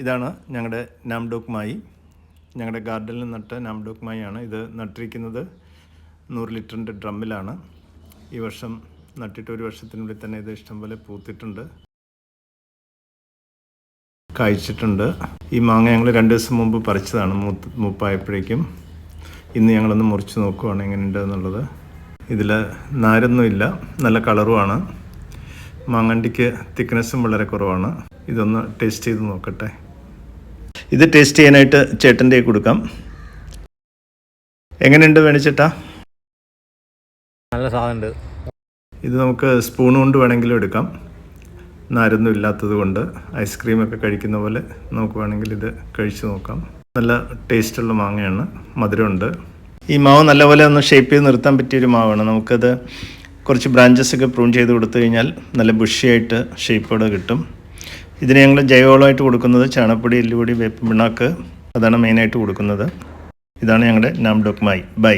ഇതാണ് ഞങ്ങളുടെ നാംഡോക്ക് മായി. ഞങ്ങളുടെ ഗാർഡനിൽ നട്ട നാംഡോക്ക് മായി ആണ്. ഇത് നട്ടിരിക്കുന്നത് 100 ലിറ്ററിൻ്റെ ഡ്രമ്മിലാണ്. ഈ വർഷം നട്ടിട്ട് ഒരു വർഷത്തിനുള്ളിൽ തന്നെ ഇത് ഇഷ്ടംപോലെ പൂത്തിട്ടുണ്ട്, കായ്ച്ചിട്ടുണ്ട്. ഈ മാങ്ങ ഞങ്ങൾ 2 ദിവസം മുമ്പ് പറിച്ചതാണ്. മൂപ്പായപ്പോഴേക്കും ഇന്ന് ഞങ്ങളൊന്ന് മുറിച്ച് നോക്കുവാണ് എങ്ങനെയുണ്ട് എന്നുള്ളത്. ഇതിൽ നാരൊന്നുമില്ല, നല്ല കളറുമാണ്. മാങ്ങണ്ടിക്ക് തിക്നെസ്സും വളരെ കുറവാണ്. ഇതൊന്ന് ടേസ്റ്റ് ചെയ്ത് നോക്കട്ടെ. ഇത് ടേസ്റ്റ് ചെയ്യാനായിട്ട് ചേട്ടൻ്റെ കൊടുക്കാം. എങ്ങനെയുണ്ട് വേണിച്ചേട്ടാ? നല്ല സാധനമുണ്ട്. ഇത് നമുക്ക് സ്പൂൺ കൊണ്ട് വേണമെങ്കിലും എടുക്കാം. നാരൊന്നും ഇല്ലാത്തത് കൊണ്ട് ഐസ്ക്രീമൊക്കെ കഴിക്കുന്ന പോലെ നമുക്ക് വേണമെങ്കിൽ ഇത് കഴിച്ച് നോക്കാം. നല്ല ടേസ്റ്റുള്ള മാങ്ങയാണ്, മധുരമുണ്ട്. ഈ മാവ് നല്ലപോലെ ഒന്ന് ഷേപ്പ് ചെയ്ത് നിർത്താൻ പറ്റിയൊരു മാവാണ്. നമുക്കത് കുറച്ച് ബ്രാഞ്ചസൊക്കെ പ്രൂൺ ചെയ്ത് കൊടുത്തു കഴിഞ്ഞാൽ നല്ല ബുഷിയായിട്ട് ഷേപ്പോടെ കിട്ടും. ഇതിന് ഞങ്ങൾ ജൈവവളമായിട്ട് കൊടുക്കുന്നത് ചാണകപ്പൊടി, എല്ലുപൊടി, വേപ്പിൻ പിണ്ണാക്ക്, അതാണ് മെയിനായിട്ട് കൊടുക്കുന്നത്. ഇതാണ് ഞങ്ങളുടെ നാംഡോക്ക് മായി. ബൈ.